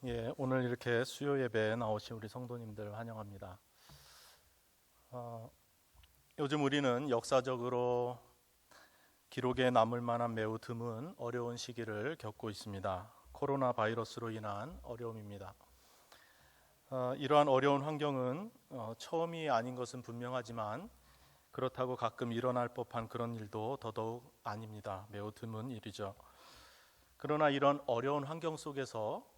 예, 오늘 이렇게 수요 예배에 나오신 우리 성도님들 환영합니다. 요즘 우리는 역사적으로 기록에 남을 만한 매우 드문 어려운 시기를 겪고 있습니다. 코로나 바이러스로 인한 어려움입니다. 이러한 어려운 환경은 처음이 아닌 것은 분명하지만 그렇다고 가끔 일어날 법한 그런 일도 더더욱 아닙니다. 매우 드문 일이죠. 그러나 이런 어려운 환경 속에서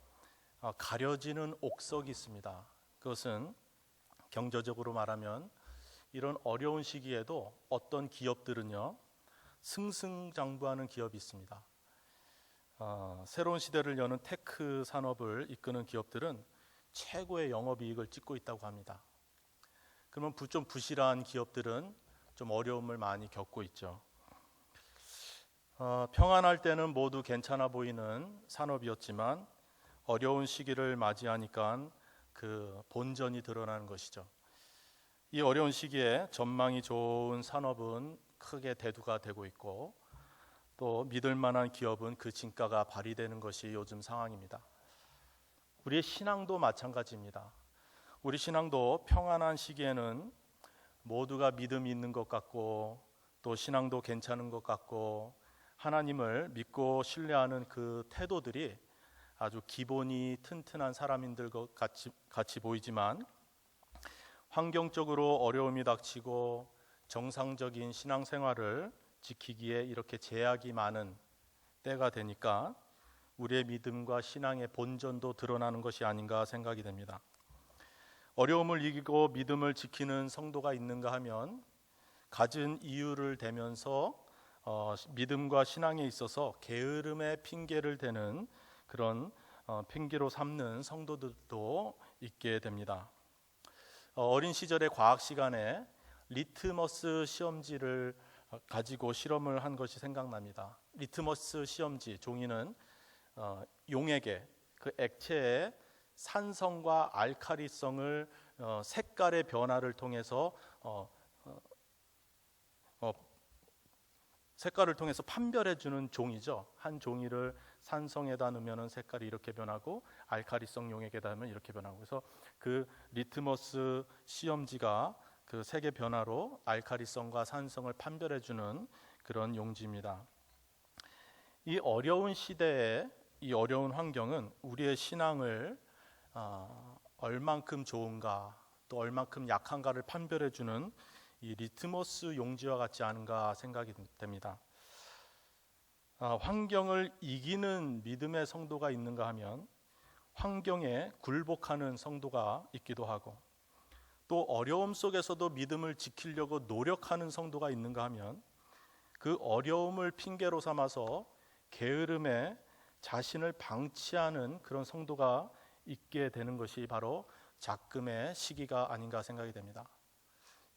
가려지는 옥석이 있습니다. 그것은 경제적으로 말하면 이런 어려운 시기에도 어떤 기업들은요 승승장구하는 기업이 있습니다. 새로운 시대를 여는 테크 산업을 이끄는 기업들은 최고의 영업이익을 찍고 있다고 합니다. 그러면 좀 부실한 기업들은 좀 어려움을 많이 겪고 있죠. 평안할 때는 모두 괜찮아 보이는 산업이었지만 어려운 시기를 맞이하니까 그 본전이 드러나는 것이죠. 이 어려운 시기에 전망이 좋은 산업은 크게 대두가 되고 있고 또 믿을 만한 기업은 그 진가가 발휘되는 것이 요즘 상황입니다. 우리의 신앙도 마찬가지입니다. 우리 신앙도 평안한 시기에는 모두가 믿음이 있는 것 같고 또 신앙도 괜찮은 것 같고 하나님을 믿고 신뢰하는 그 태도들이 아주 기본이 튼튼한 사람인들 같이 보이지만 환경적으로 어려움이 닥치고 정상적인 신앙생활을 지키기에 이렇게 제약이 많은 때가 되니까 우리의 믿음과 신앙의 본전도 드러나는 것이 아닌가 생각이 됩니다. 어려움을 이기고 믿음을 지키는 성도가 있는가 하면 갖은 이유를 대면서 믿음과 신앙에 있어서 게으름의 핑계를 대는 그런 핑계로 삼는 성도들도 있게 됩니다. 어린 시절의 과학 시간에 리트머스 시험지를 가지고 실험을 한 것이 생각납니다. 리트머스 시험지 종이는 용액에 그 액체의 산성과 알칼리성을 색깔의 변화를 통해서 판별해 주는 종이죠. 한 종이를 산성에다 넣으면 색깔이 이렇게 변하고 알칼리성 용액에다 넣으면 이렇게 변하고, 그래서 그 리트머스 시험지가 그 색의 변화로 알칼리성과 산성을 판별해 주는 그런 용지입니다. 이 어려운 시대에 이 어려운 환경은 우리의 신앙을 얼만큼 좋은가 또 얼만큼 약한가를 판별해 주는 이 리트머스 용지와 같지 않은가 생각이 됩니다. 환경을 이기는 믿음의 성도가 있는가 하면 환경에 굴복하는 성도가 있기도 하고 또 어려움 속에서도 믿음을 지키려고 노력하는 성도가 있는가 하면 그 어려움을 핑계로 삼아서 게으름에 자신을 방치하는 그런 성도가 있게 되는 것이 바로 작금의 시기가 아닌가 생각이 됩니다.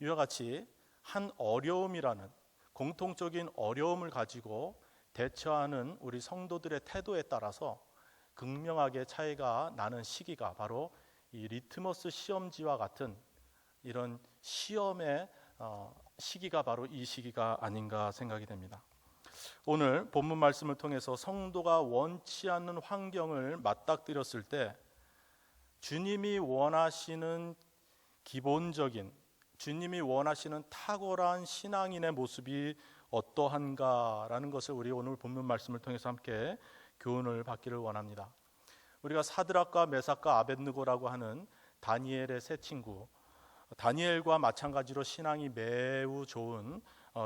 이와 같이 한 어려움이라는 공통적인 어려움을 가지고 대처하는 우리 성도들의 태도에 따라서 극명하게 차이가 나는 시기가 바로 이 리트머스 시험지와 같은 이런 시험의 시기가 바로 이 시기가 아닌가 생각이 됩니다. 오늘 본문 말씀을 통해서 성도가 원치 않는 환경을 맞닥뜨렸을 때 주님이 원하시는 기본적인, 주님이 원하시는 탁월한 신앙인의 모습이 어떠한가라는 것을 우리 오늘 본문 말씀을 통해서 함께 교훈을 받기를 원합니다. 우리가 사드락과 메삭과 아벳느고라고 하는 다니엘의 세 친구, 다니엘과 마찬가지로 신앙이 매우 좋은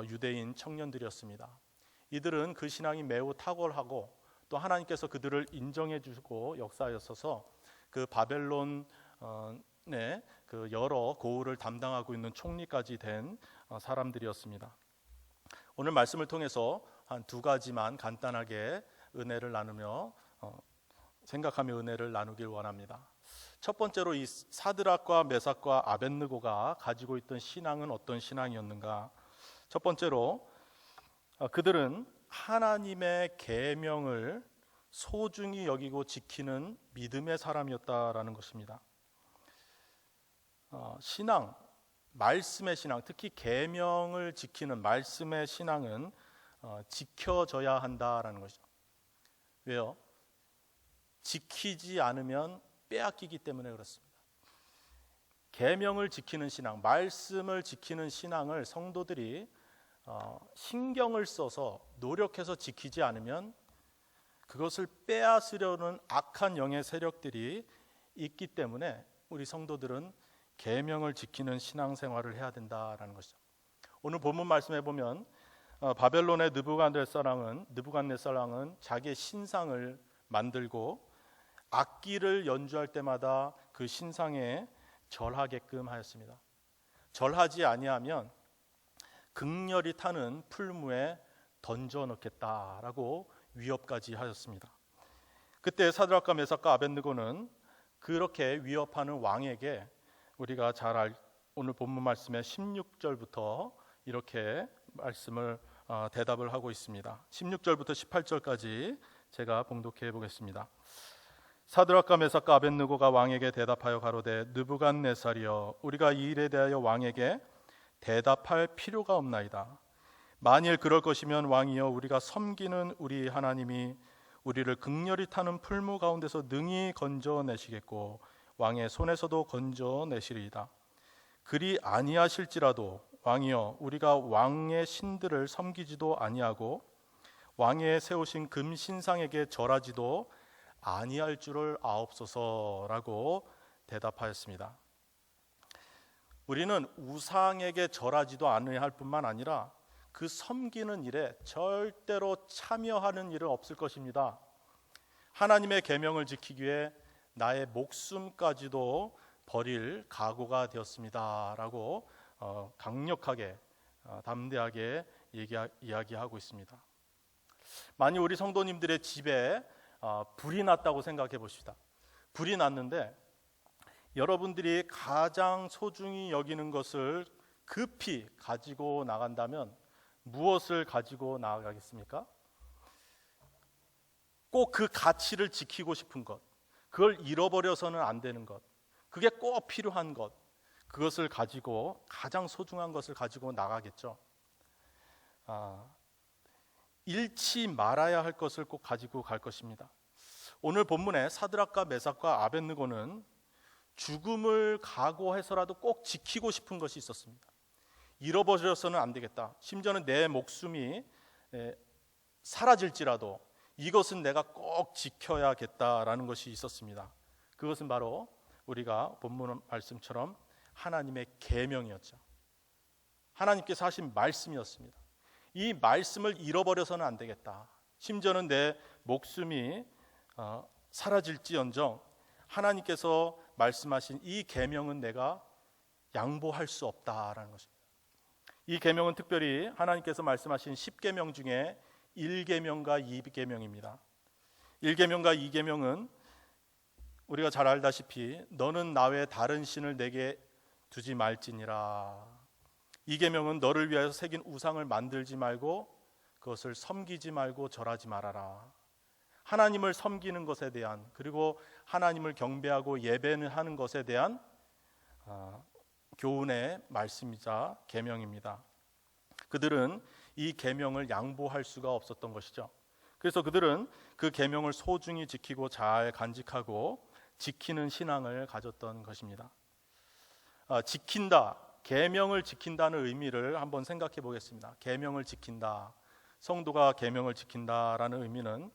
유대인 청년들이었습니다. 이들은 그 신앙이 매우 탁월하고 또 하나님께서 그들을 인정해 주고 역사하셔서 그 바벨론의 그 여러 고을을 담당하고 있는 총리까지 된 사람들이었습니다. 오늘 말씀을 통해서 한 두 가지만 간단하게 은혜를 나누며 생각하며 은혜를 나누길 원합니다. 첫 번째로 이 사드락과 메삭과 아벳느고가 가지고 있던 신앙은 어떤 신앙이었는가? 첫 번째로 그들은 하나님의 계명을 소중히 여기고 지키는 믿음의 사람이었다라는 것입니다. 신앙, 말씀의 신앙, 특히 계명을 지키는 말씀의 신앙은 지켜져야 한다라는 것이죠. 왜요? 지키지 않으면 빼앗기기 때문에 그렇습니다. 계명을 지키는 신앙, 말씀을 지키는 신앙을 성도들이 신경을 써서 노력해서 지키지 않으면 그것을 빼앗으려는 악한 영의 세력들이 있기 때문에 우리 성도들은 계명을 지키는 신앙생활을 해야 된다라는 것이죠. 오늘 본문 말씀해 보면 바벨론의 느부갓네살왕은 자기의 신상을 만들고 악기를 연주할 때마다 그 신상에 절하게끔 하였습니다. 절하지 아니하면 극렬히 타는 풀무에 던져 넣겠다라고 위협까지 하였습니다. 그때 사드락과 메삭과 아벳느고는 그렇게 위협하는 왕에게 우리가 오늘 본문 말씀의 16절부터 이렇게 말씀을 대답을 하고 있습니다. 16절부터 18절까지 제가 봉독해 보겠습니다. 사드락과 메삭과 아벳느고가 왕에게 대답하여 가로되 느부갓네살이여 우리가 이 일에 대하여 왕에게 대답할 필요가 없나이다. 만일 그럴 것이면 왕이여 우리가 섬기는 우리 하나님이 우리를 극렬히 타는 풀무 가운데서 능히 건져내시겠고 왕의 손에서도 건져내시리이다. 그리 아니하실지라도 왕이여 우리가 왕의 신들을 섬기지도 아니하고 왕의 세우신 금 신상에게 절하지도 아니할 줄을 아옵소서라고 대답하였습니다. 우리는 우상에게 절하지도 않아야 할 뿐만 아니라 그 섬기는 일에 절대로 참여하는 일은 없을 것입니다. 하나님의 계명을 지키기 위해 나의 목숨까지도 버릴 각오가 되었습니다라고 강력하게 담대하게 이야기하고 있습니다. 만약 우리 성도님들의 집에 불이 났다고 생각해 봅시다. 불이 났는데 여러분들이 가장 소중히 여기는 것을 급히 가지고 나간다면 무엇을 가지고 나가겠습니까? 꼭 그 가치를 지키고 싶은 것, 그걸 잃어버려서는 안 되는 것, 그게 꼭 필요한 것, 그것을 가지고 가장 소중한 것을 가지고 나가겠죠. 잃지 말아야 할 것을 꼭 가지고 갈 것입니다. 오늘 본문에 사드락과 메삭과 아벳느고는 죽음을 각오해서라도 꼭 지키고 싶은 것이 있었습니다. 잃어버려서는 안 되겠다. 심지어는 내 목숨이 사라질지라도 이것은 내가 꼭 지켜야겠다라는 것이 있었습니다. 그것은 바로 우리가 본문 말씀처럼 하나님의 계명이었죠. 하나님께서 하신 말씀이었습니다. 이 말씀을 잃어버려서는 안 되겠다. 심지어는 내 목숨이 사라질지언정 하나님께서 말씀하신 이 계명은 내가 양보할 수 없다라는 것입니다. 이 계명은 특별히 하나님께서 말씀하신 10계명 중에 1계명과 2계명입니다. 1계명과 2계명은 우리가 잘 알다시피 너는 나 외에 다른 신을 내게 두지 말지니라. 2계명은 너를 위하여 새긴 우상을 만들지 말고 그것을 섬기지 말고 절하지 말아라. 하나님을 섬기는 것에 대한, 그리고 하나님을 경배하고 예배는 하는 것에 대한 교훈의 말씀이자 계명입니다. 그들은 이 계명을 양보할 수가 없었던 것이죠. 그래서 그들은 그 계명을 소중히 지키고 잘 간직하고 지키는 신앙을 가졌던 것입니다. 지킨다, 계명을 지킨다는 의미를 한번 생각해 보겠습니다. 계명을 지킨다, 성도가 계명을 지킨다라는 의미는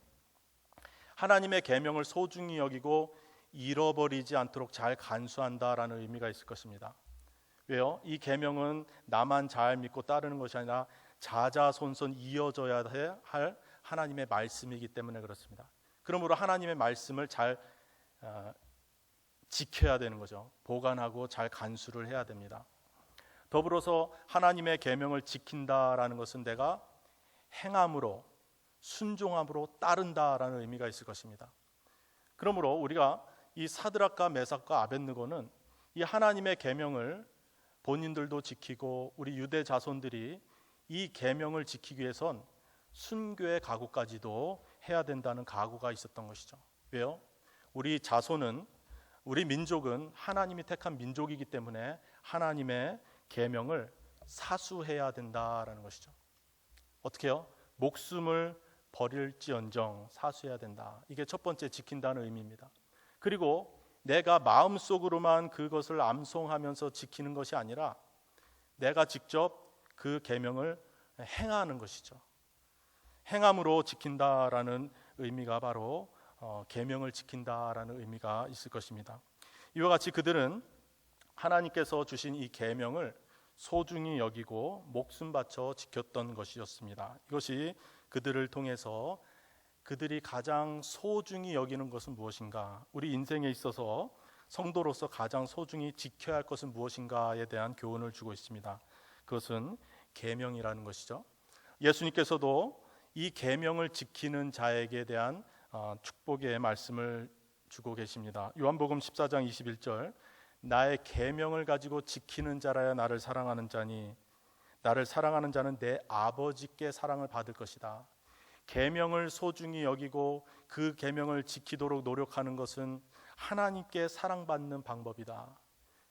하나님의 계명을 소중히 여기고 잃어버리지 않도록 잘 간수한다라는 의미가 있을 것입니다. 왜요? 이 계명은 나만 잘 믿고 따르는 것이 아니라 자자손손 이어져야 할 하나님의 말씀이기 때문에 그렇습니다. 그러므로 하나님의 말씀을 잘 지켜야 되는 거죠. 보관하고 잘 간수를 해야 됩니다. 더불어서 하나님의 계명을 지킨다라는 것은 내가 행함으로, 순종함으로 따른다라는 의미가 있을 것입니다. 그러므로 우리가 이 사드락과 메삭과 아벳느고는 이 하나님의 계명을 본인들도 지키고 우리 유대 자손들이 이 계명을 지키기 위해선 순교의 각오까지도 해야 된다는 각오가 있었던 것이죠. 왜요? 우리 자손은, 우리 민족은 하나님이 택한 민족이기 때문에 하나님의 계명을 사수해야 된다라는 것이죠. 어떻게 해요? 목숨을 버릴지언정 사수해야 된다. 이게 첫 번째 지킨다는 의미입니다. 그리고 내가 마음속으로만 그것을 암송하면서 지키는 것이 아니라 내가 직접 그 계명을 행하는 것이죠. 행함으로 지킨다라는 의미가 바로 계명을 지킨다라는 의미가 있을 것입니다. 이와 같이 그들은 하나님께서 주신 이 계명을 소중히 여기고 목숨 바쳐 지켰던 것이었습니다. 이것이 그들을 통해서 그들이 가장 소중히 여기는 것은 무엇인가, 우리 인생에 있어서 성도로서 가장 소중히 지켜야 할 것은 무엇인가에 대한 교훈을 주고 있습니다. 그것은 계명이라는 것이죠. 예수님께서도 이 계명을 지키는 자에게 대한 축복의 말씀을 주고 계십니다. 요한복음 14장 21절, 나의 계명을 가지고 지키는 자라야 나를 사랑하는 자니 나를 사랑하는 자는 내 아버지께 사랑을 받을 것이다. 계명을 소중히 여기고 그 계명을 지키도록 노력하는 것은 하나님께 사랑받는 방법이다.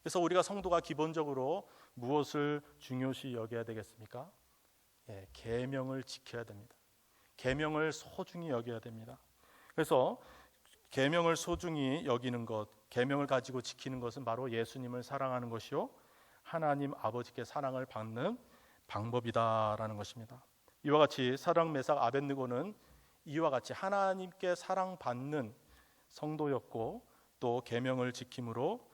그래서 우리가 성도가 기본적으로 무엇을 중요시 여겨야 되겠습니까? 계명을 지켜야 됩니다. 계명을 소중히 여겨야 됩니다. 그래서 계명을 소중히 여기는 것, 계명을 가지고 지키는 것은 바로 예수님을 사랑하는 것이요 하나님 아버지께 사랑을 받는 방법이다라는 것입니다. 이와 같이 사드락 메삭 아벳느고는 이와 같이 하나님께 사랑받는 성도였고 또 계명을 지킴으로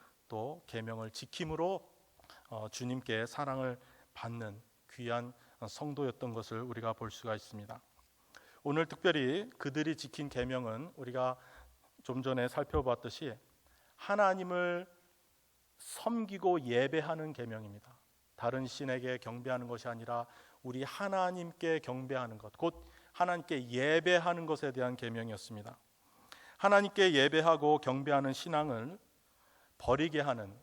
주님께 사랑을 받는 귀한 성도였던 것을 우리가 볼 수가 있습니다. 오늘 특별히 그들이 지킨 계명은 우리가 좀 전에 살펴봤듯이 하나님을 섬기고 예배하는 계명입니다. 다른 신에게 경배하는 것이 아니라 우리 하나님께 경배하는 것, 곧 하나님께 예배하는 것에 대한 계명이었습니다. 하나님께 예배하고 경배하는 신앙을 버리게 하는,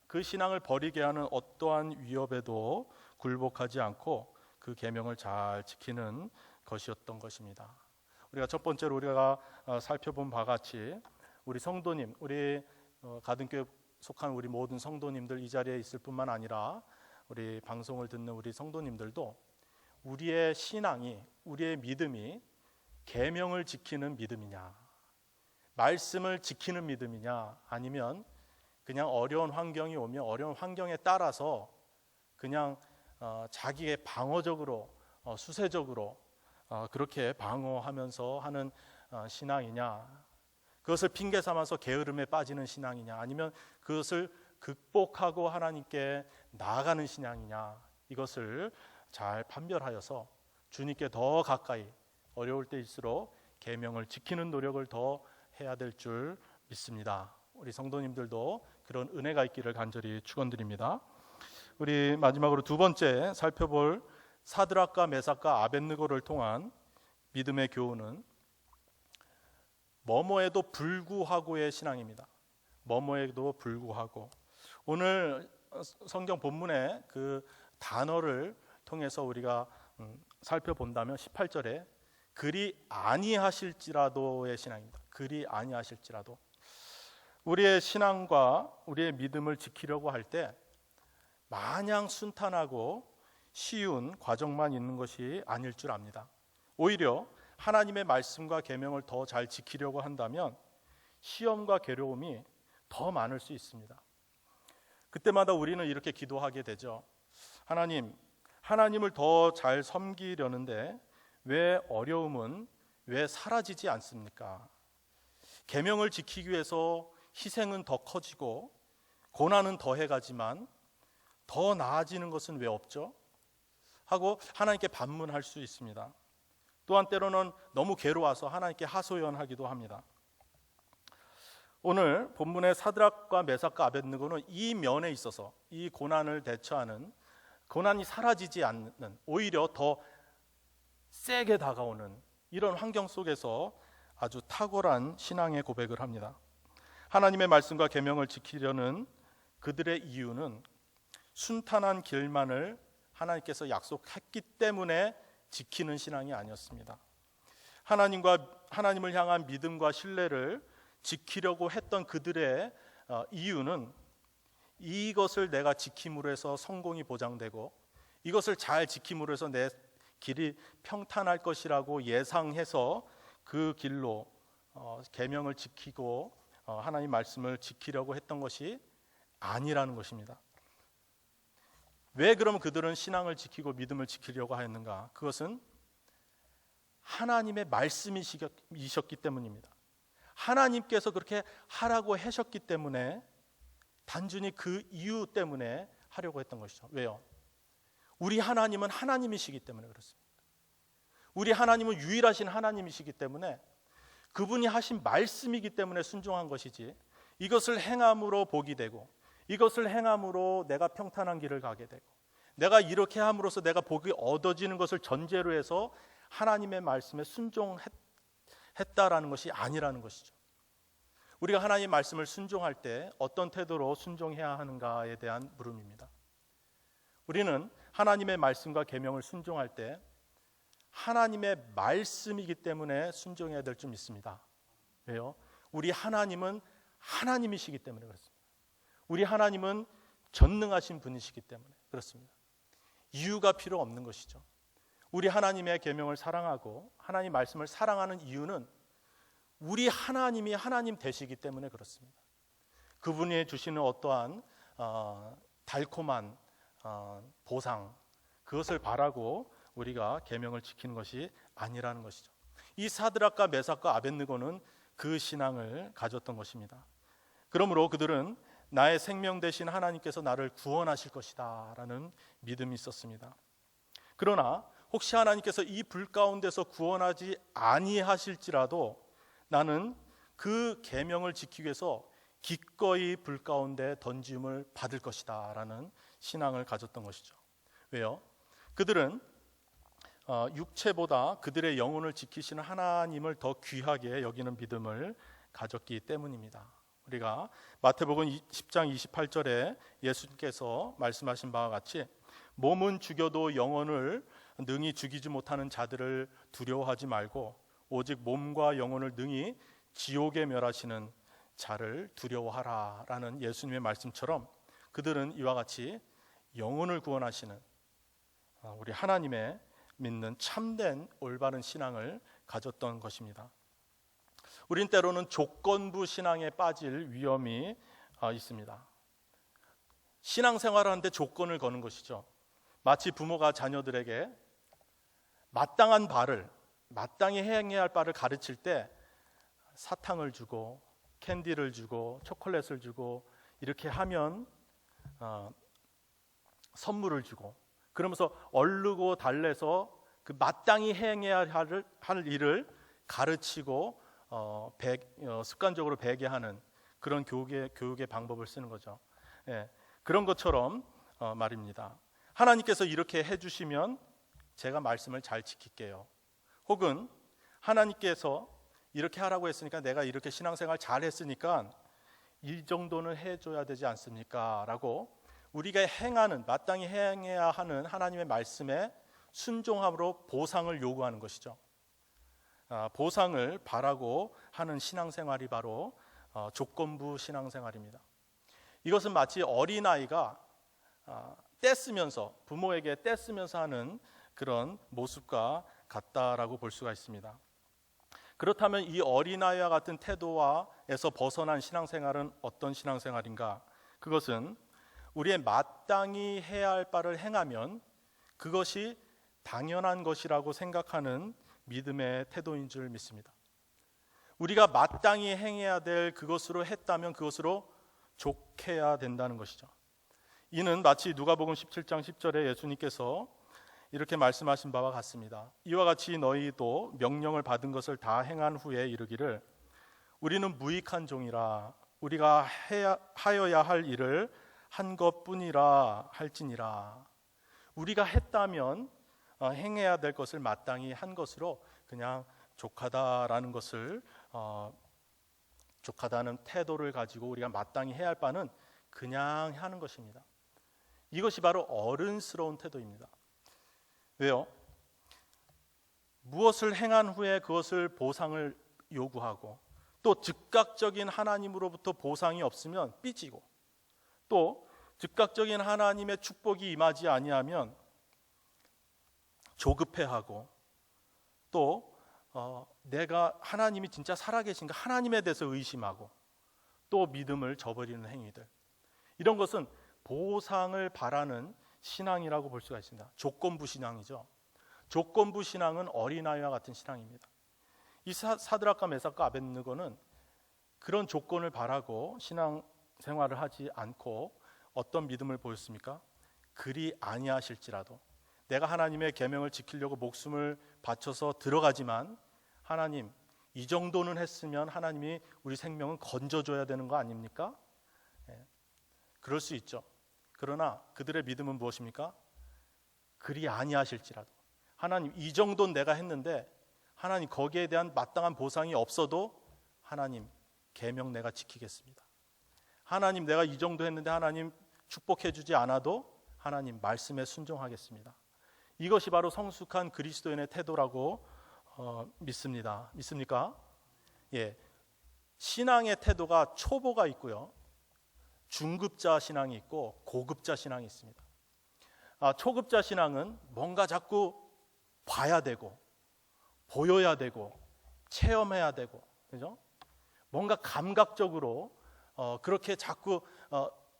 그 신앙을 버리게 하는 어떠한 위협에도 굴복하지 않고 그 계명을 잘 지키는 것이었던 것입니다. 우리가 첫 번째로 우리가 살펴본 바와 같이 우리 성도님, 우리 가든교회 속한 우리 모든 성도님들 이 자리에 있을 뿐만 아니라 우리 방송을 듣는 우리 성도님들도 우리의 신앙이, 우리의 믿음이 계명을 지키는 믿음이냐, 말씀을 지키는 믿음이냐, 아니면 그냥 어려운 환경이 오면 어려운 환경에 따라서 그냥 자기의 방어적으로 수세적으로 그렇게 방어하면서 하는 신앙이냐, 그것을 핑계 삼아서 게으름에 빠지는 신앙이냐, 아니면 그것을 극복하고 하나님께 나아가는 신앙이냐, 이것을 잘 판별하여서 주님께 더 가까이 어려울 때일수록 계명을 지키는 노력을 더 해야 될 줄 믿습니다. 우리 성도님들도 그런 은혜가 있기를 간절히 축원드립니다. 우리 마지막으로 두 번째 살펴볼 사드락과 메삭과 아벳느고를 통한 믿음의 교훈은 뭐뭐에도 불구하고의 신앙입니다. 뭐뭐에도 불구하고. 오늘 성경 본문의 그 단어를 통해서 우리가 살펴본다면 18절에 그리 아니하실지라도의 신앙입니다. 그리 아니하실지라도. 우리의 신앙과 우리의 믿음을 지키려고 할 때 마냥 순탄하고 쉬운 과정만 있는 것이 아닐 줄 압니다. 오히려 하나님의 말씀과 계명을 더 잘 지키려고 한다면 시험과 괴로움이 더 많을 수 있습니다. 그때마다 우리는 이렇게 기도하게 되죠. 하나님을 더 잘 섬기려는데 왜 어려움은 왜 사라지지 않습니까? 계명을 지키기 위해서 희생은 더 커지고 고난은 더해가지만 더 나아지는 것은 왜 없죠? 하고 하나님께 반문할 수 있습니다. 또한 때로는 너무 괴로워서 하나님께 하소연하기도 합니다. 오늘 본문의 사드락과 메삭과 아벳느고는 이 면에 있어서 이 고난을 대처하는, 고난이 사라지지 않는, 오히려 더 세게 다가오는 이런 환경 속에서 아주 탁월한 신앙의 고백을 합니다. 하나님의 말씀과 계명을 지키려는 그들의 이유는 순탄한 길만을 하나님께서 약속했기 때문에 지키는 신앙이 아니었습니다. 하나님을 향한 믿음과 신뢰를 지키려고 했던 그들의 이유는 이것을 내가 지킴으로 해서 성공이 보장되고 이것을 잘 지킴으로 해서 내 길이 평탄할 것이라고 예상해서 그 길로 계명을 지키고 하나님 말씀을 지키려고 했던 것이 아니라는 것입니다. 왜 그럼 그들은 신앙을 지키고 믿음을 지키려고 하였는가? 그것은 하나님의 말씀이셨기 때문입니다. 하나님께서 그렇게 하라고 하셨기 때문에, 단순히 그 이유 때문에 하려고 했던 것이죠. 왜요? 우리 하나님은 하나님이시기 때문에 그렇습니다. 우리 하나님은 유일하신 하나님이시기 때문에, 그분이 하신 말씀이기 때문에 순종한 것이지, 이것을 행함으로 복이 되고 이것을 행함으로 내가 평탄한 길을 가게 되고 내가 이렇게 함으로써 내가 복이 얻어지는 것을 전제로 해서 하나님의 말씀에 순종했다라는 것이 아니라는 것이죠. 우리가 하나님의 말씀을 순종할 때 어떤 태도로 순종해야 하는가에 대한 물음입니다. 우리는 하나님의 말씀과 계명을 순종할 때 하나님의 말씀이기 때문에 순종해야 될 줄 믿습니다. 왜요? 우리 하나님은 하나님이시기 때문에 그렇습니다. 우리 하나님은 전능하신 분이시기 때문에 그렇습니다. 이유가 필요 없는 것이죠. 우리 하나님의 계명을 사랑하고 하나님 말씀을 사랑하는 이유는 우리 하나님이 하나님 되시기 때문에 그렇습니다. 그분이 주시는 어떠한 달콤한 보상, 그것을 바라고 우리가 계명을 지키는 것이 아니라는 것이죠. 이 사드락과 메삭과 아벳느고는 그 신앙을 가졌던 것입니다. 그러므로 그들은 나의 생명 되신 하나님께서 나를 구원하실 것이다 라는 믿음이 있었습니다. 그러나 혹시 하나님께서 이 불 가운데서 구원하지 아니하실지라도 나는 그 계명을 지키기 위해서 기꺼이 불 가운데 던짐을 받을 것이다 라는 신앙을 가졌던 것이죠. 왜요? 그들은 육체보다 그들의 영혼을 지키시는 하나님을 더 귀하게 여기는 믿음을 가졌기 때문입니다. 우리가 마태복음 10장 28절에 예수님께서 말씀하신 바와 같이 몸은 죽여도 영혼을 능히 죽이지 못하는 자들을 두려워하지 말고 오직 몸과 영혼을 능히 지옥에 멸하시는 자를 두려워하라 라는 예수님의 말씀처럼 그들은 이와 같이 영혼을 구원하시는 우리 하나님의 믿는 참된 올바른 신앙을 가졌던 것입니다. 우린 때로는 조건부 신앙에 빠질 위험이 있습니다. 신앙생활을 하는데 조건을 거는 것이죠. 마치 부모가 자녀들에게 마땅히 행해야 할 바를 가르칠 때 사탕을 주고 캔디를 주고 초콜릿을 주고 이렇게 하면 선물을 주고 그러면서 얼르고 달래서 그 마땅히 행해야 할 일을 가르치고 습관적으로 배게 하는 그런 교육의 방법을 쓰는 거죠. 그런 것처럼 말입니다. 하나님께서 이렇게 해주시면 제가 말씀을 잘 지킬게요. 혹은 하나님께서 이렇게 하라고 했으니까 내가 이렇게 신앙생활 잘 했으니까 이 정도는 해줘야 되지 않습니까? 라고 우리가 마땅히 행해야 하는 하나님의 말씀에 순종함으로 보상을 요구하는 것이죠. 보상을 바라고 하는 신앙생활이 바로 조건부 신앙생활입니다. 이것은 마치 어린아이가 부모에게 떼쓰면서 하는 그런 모습과 같다라고 볼 수가 있습니다. 그렇다면 이 어린아이와 같은 태도에서 벗어난 신앙생활은 어떤 신앙생활인가? 그것은 우리의 마땅히 해야 할 바를 행하면 그것이 당연한 것이라고 생각하는 믿음의 태도인 줄 믿습니다. 우리가 마땅히 행해야 될 그것으로 했다면 그것으로 족해야 된다는 것이죠. 이는 마치 누가복음 17장 10절에 예수님께서 이렇게 말씀하신 바와 같습니다. 이와 같이 너희도 명령을 받은 것을 다 행한 후에 이르기를 우리는 무익한 종이라 우리가 하여야 할 일을 한 것뿐이라 할지니라. 우리가 했다면 행해야 될 것을 마땅히 한 것으로 그냥 족하다라는 것을 족하다는 태도를 가지고 우리가 마땅히 해야 할 바는 그냥 하는 것입니다. 이것이 바로 어른스러운 태도입니다. 왜요? 무엇을 행한 후에 그것을 보상을 요구하고 또 즉각적인 하나님으로부터 보상이 없으면 삐지고 또 즉각적인 하나님의 축복이 임하지 아니하면 조급해하고 또 내가 하나님이 진짜 살아계신가 하나님에 대해서 의심하고 또 믿음을 저버리는 행위들, 이런 것은 보상을 바라는 신앙이라고 볼 수가 있습니다. 조건부 신앙이죠. 조건부 신앙은 어린아이와 같은 신앙입니다. 이 사드락과 메삭과 아벳느고는 그런 조건을 바라고 신앙 생활을 하지 않고 어떤 믿음을 보였습니까? 그리 아니하실지라도 내가 하나님의 계명을 지키려고 목숨을 바쳐서 들어가지만 하나님, 이 정도는 했으면 하나님이 우리 생명은 건져줘야 되는 거 아닙니까? 그럴 수 있죠. 그러나 그들의 믿음은 무엇입니까? 그리 아니하실지라도 하나님, 이 정도는 내가 했는데 하나님, 거기에 대한 마땅한 보상이 없어도 하나님, 계명 내가 지키겠습니다. 하나님, 내가 이 정도 했는데 하나님 축복해 주지 않아도 하나님 말씀에 순종하겠습니다. 이것이 바로 성숙한 그리스도인의 태도라고 믿습니다. 믿습니까? 예, 신앙의 태도가 초보가 있고요, 중급자 신앙이 있고 고급자 신앙이 있습니다. 초급자 신앙은 뭔가 자꾸 봐야 되고 보여야 되고 체험해야 되고, 그죠? 뭔가 감각적으로 그렇게 자꾸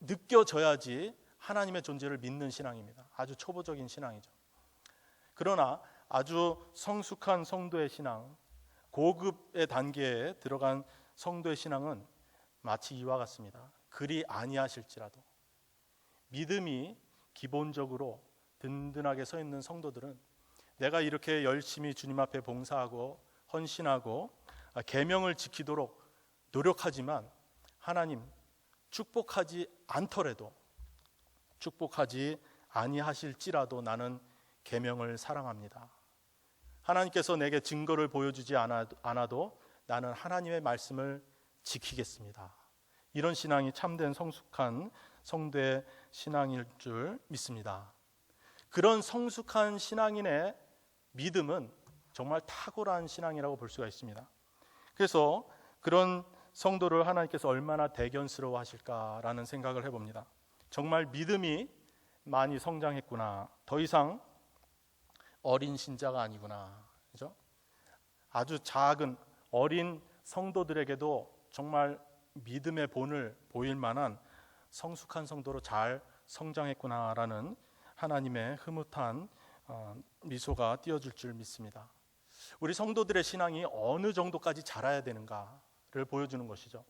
느껴져야지 하나님의 존재를 믿는 신앙입니다. 아주 초보적인 신앙이죠. 그러나 아주 성숙한 성도의 신앙, 고급의 단계에 들어간 성도의 신앙은 마치 이와 같습니다. 그리 아니하실지라도, 믿음이 기본적으로 든든하게 서 있는 성도들은 내가 이렇게 열심히 주님 앞에 봉사하고 헌신하고 계명을 지키도록 노력하지만 하나님 축복하지 않더라도, 축복하지 아니하실지라도 나는 계명을 사랑합니다. 하나님께서 내게 증거를 보여주지 않아도 나는 하나님의 말씀을 지키겠습니다. 이런 신앙이 참된 성숙한 성도의 신앙일 줄 믿습니다. 그런 성숙한 신앙인의 믿음은 정말 탁월한 신앙이라고 볼 수가 있습니다. 그래서 그런 성도를 하나님께서 얼마나 대견스러워 하실까라는 생각을 해봅니다. 정말 믿음이 많이 성장했구나, 더 이상 어린 신자가 아니구나, 그죠? 아주 작은 어린 성도들에게도 정말 믿음의 본을 보일 만한 성숙한 성도로 잘 성장했구나라는 하나님의 흐뭇한 미소가 띄어줄 줄 믿습니다. 우리 성도들의 신앙이 어느 정도까지 자라야 되는가를 보여주는 것이죠.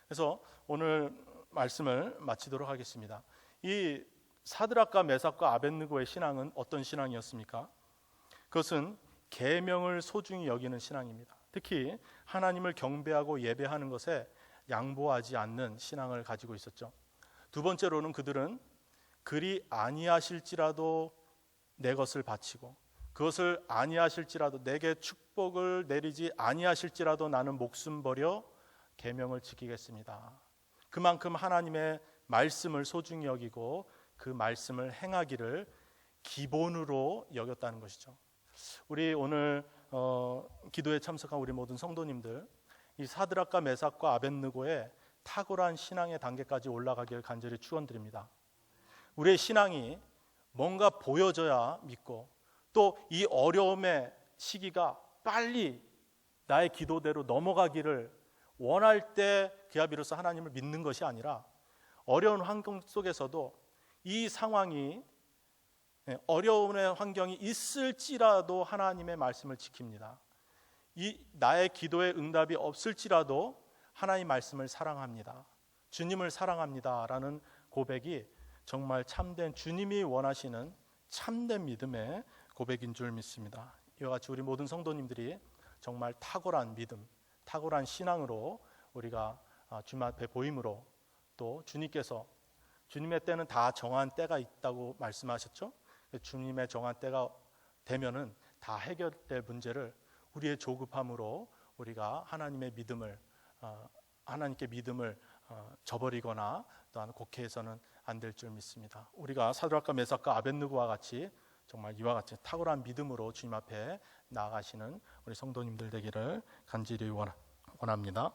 그래서 오늘 말씀을 마치도록 하겠습니다. 이 사드락과 메삭과 아벳느고의 신앙은 어떤 신앙이었습니까? 그것은 계명을 소중히 여기는 신앙입니다. 특히 하나님을 경배하고 예배하는 것에 양보하지 않는 신앙을 가지고 있었죠. 두 번째로는 그들은 그리 아니하실지라도 내 것을 바치고, 그것을 아니하실지라도 내게 축복을 내리지 아니하실지라도 나는 목숨 버려 계명을 지키겠습니다. 그만큼 하나님의 말씀을 소중히 여기고 그 말씀을 행하기를 기본으로 여겼다는 것이죠. 우리 오늘 기도에 참석한 우리 모든 성도님들, 이 사드락과 메삭과 아벳느고의 탁월한 신앙의 단계까지 올라가길 간절히 축원드립니다. 우리의 신앙이 뭔가 보여져야 믿고, 또 이 어려움의 시기가 빨리 나의 기도대로 넘어가기를 원할 때 그야 비로소 하나님을 믿는 것이 아니라, 어려운 환경 속에서도 이 상황이, 어려움의 환경이 있을지라도 하나님의 말씀을 지킵니다. 이 나의 기도에 응답이 없을지라도 하나님 말씀을 사랑합니다. 주님을 사랑합니다라는 고백이 정말 참된, 주님이 원하시는 참된 믿음의 고백인 줄 믿습니다. 이와 같이 우리 모든 성도님들이 정말 탁월한 믿음, 탁월한 신앙으로 우리가 주님 앞에 보임으로, 또 주님께서 주님의 때는 다 정한 때가 있다고 말씀하셨죠. 주님의 정한 때가 되면은 다 해결될 문제를 우리의 조급함으로 우리가 하나님의 믿음을 하나님께 믿음을 저버리거나 또한 곡해해서는 안 될 줄 믿습니다. 우리가 사드락과 메삭과 아벳느고와 같이 정말 이와 같이 탁월한 믿음으로 주님 앞에 나아가시는 우리 성도님들 되기를 간절히 원합니다.